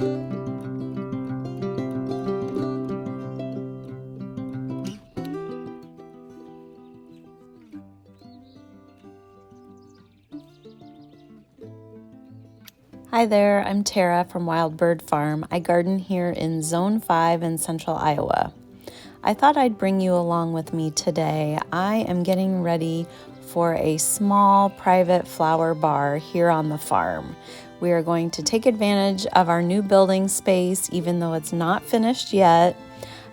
Hi there, I'm Tara from Wild Bird Farm. I garden here in Zone 5 in central Iowa. I thought I'd bring you along with me today. I am getting ready for a small private flower bar here on the farm. We are going to take advantage of our new building space, even though it's not finished yet.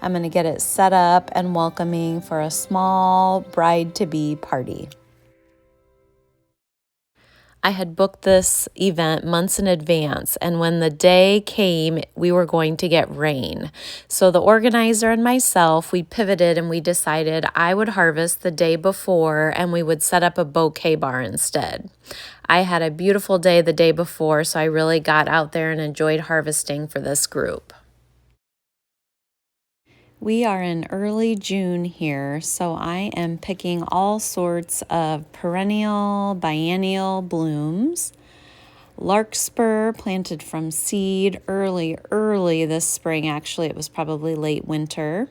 I'm going to get it set up and welcoming for a small bride-to-be party. I had booked this event months in advance, and when the day came, we were going to get rain. So the organizer and myself, we pivoted and we decided I would harvest the day before and we would set up a bouquet bar instead. I had a beautiful day the day before, so I really got out there and enjoyed harvesting for this group. We are in early June here, so I am picking all sorts of perennial, biennial blooms. Larkspur planted from seed early this spring. Actually, it was probably late winter.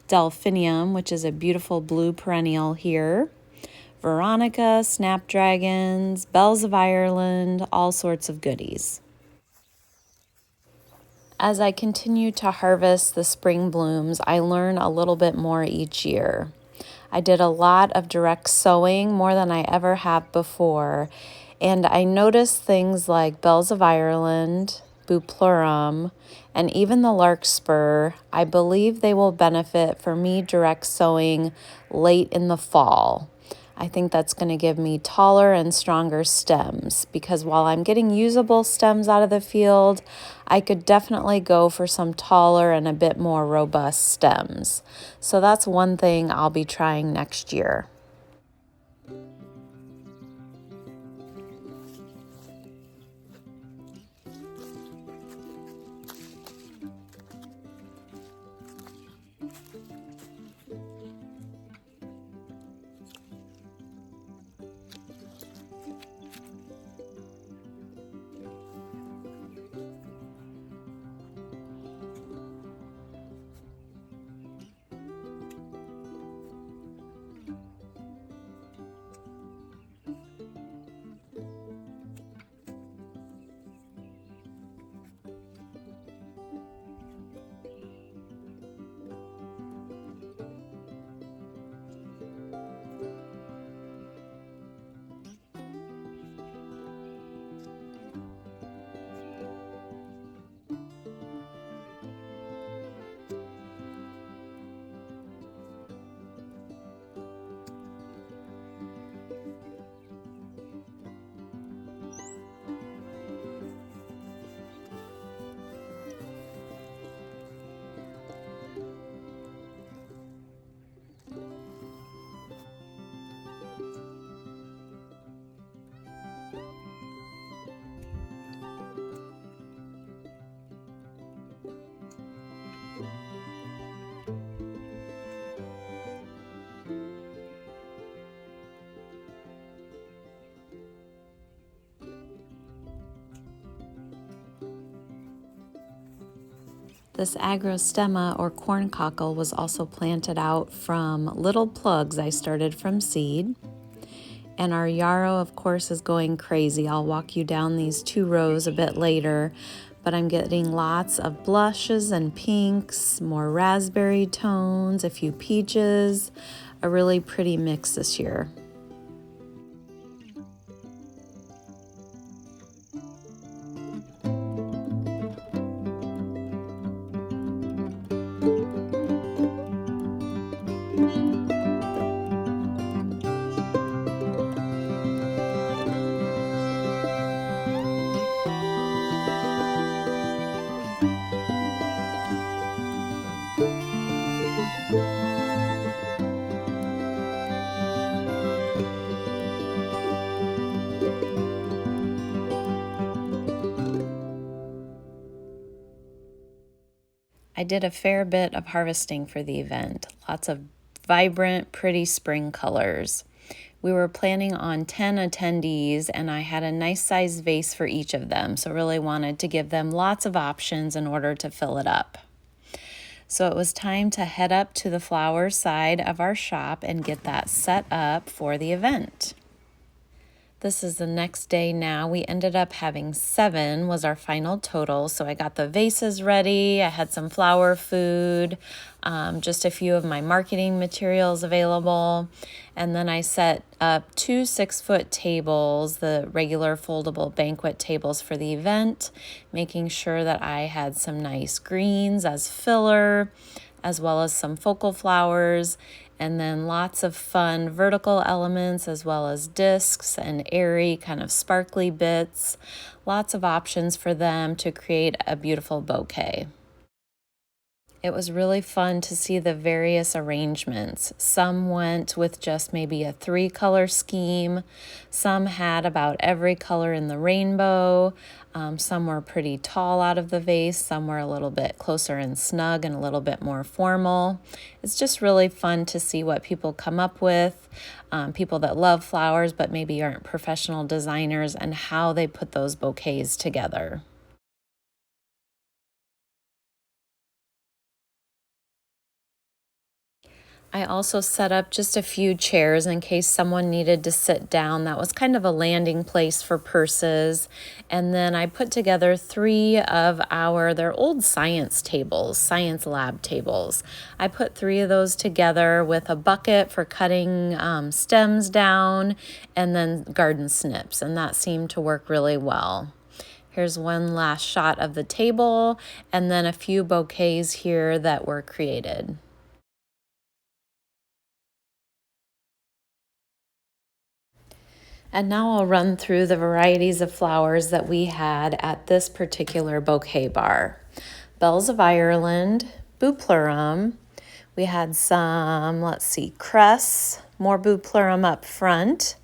Delphinium, which is a beautiful blue perennial here. Veronica, snapdragons, bells of Ireland, all sorts of goodies. As I continue to harvest the spring blooms, I learn a little bit more each year. I did a lot of direct sowing, more than I ever have before, and I noticed things like bells of Ireland, bupleurum, and even the larkspur. I believe they will benefit for me direct sowing late in the fall. I think that's going to give me taller and stronger stems, because while I'm getting usable stems out of the field, I could definitely go for some taller and a bit more robust stems. So that's one thing I'll be trying next year. This agrostemma or corn cockle was also planted out from little plugs I started from seed. And our yarrow, of course, is going crazy. I'll walk you down these 2 rows a bit later, but I'm getting lots of blushes and pinks, more raspberry tones, a few peaches, a really pretty mix this year. I did a fair bit of harvesting for the event, lots of vibrant, pretty spring colors. We were planning on 10 attendees, and I had a nice size vase for each of them, so really wanted to give them lots of options in order to fill it up. So it was time to head up to the flower side of our shop and get that set up for the event. This is the next day now. We ended up having 7 was our final total. So I got the vases ready. I had some flower food, just a few of my marketing materials available. And then I set up 2 6-foot tables, the regular foldable banquet tables for the event, making sure that I had some nice greens as filler, as well as some focal flowers, and then lots of fun vertical elements as well as discs and airy kind of sparkly bits. Lots of options for them to create a beautiful bouquet. It was really fun to see the various arrangements. Some went with just maybe a 3-color scheme. Some had about every color in the rainbow. Some were pretty tall out of the vase. Some were a little bit closer and snug and a little bit more formal. It's just really fun to see what people come up with, people that love flowers but maybe aren't professional designers, and how they put those bouquets together. I also set up just a few chairs in case someone needed to sit down. That was kind of a landing place for purses. And then I put together 3 of they're old science tables, science lab tables. I put 3 of those together with a bucket for cutting stems down, and then garden snips. And that seemed to work really well. Here's one last shot of the table, and then a few bouquets here that were created. And now I'll run through the varieties of flowers that we had at this particular Bouquet Bar. Bells of Ireland, Bupleurum. We had some, cress, more Bupleurum up front.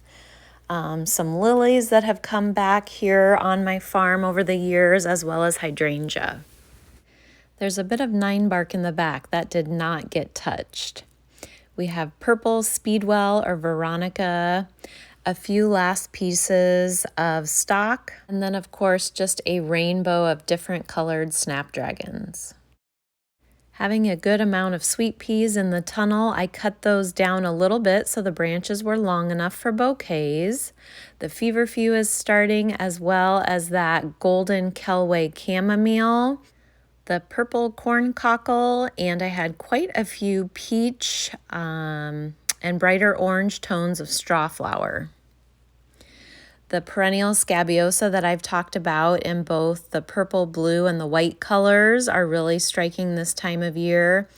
Some lilies that have come back here on my farm over the years, as well as hydrangea. There's a bit of 9-bark in the back that did not get touched. We have purple speedwell or veronica, a few last pieces of stock, and then of course just a rainbow of different colored snapdragons. Having a good amount of sweet peas in the tunnel, I cut those down a little bit so the branches were long enough for bouquets. The feverfew is starting, as well as that golden Kelway chamomile, the purple corn cockle, and I had quite a few peach and brighter orange tones of straw flower. The perennial scabiosa that I've talked about in both the purple, blue, and the white colors are really striking this time of year,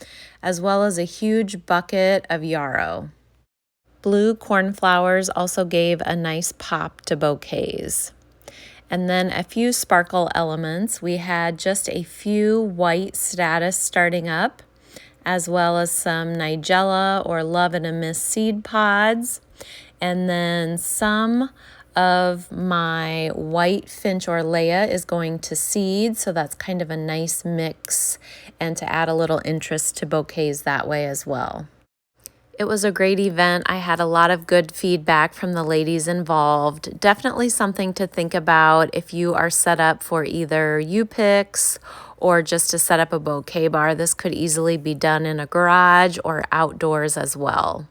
as well as a huge bucket of yarrow. Blue cornflowers also gave a nice pop to bouquets. And then a few sparkle elements. We had just a few white statice starting up, as well as some nigella or love and a miss seed pods, and then some of my white finch orlea is going to seed, so that's kind of a nice mix, and to add a little interest to bouquets that way as well. It was a great event. I had a lot of good feedback from the ladies involved. Definitely something to think about if you are set up for either U-Picks or just to set up a bouquet bar. This could easily be done in a garage or outdoors as well.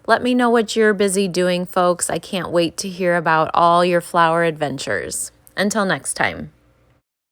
Let me know what you're busy doing, folks. I can't wait to hear about all your flower adventures. Until next time.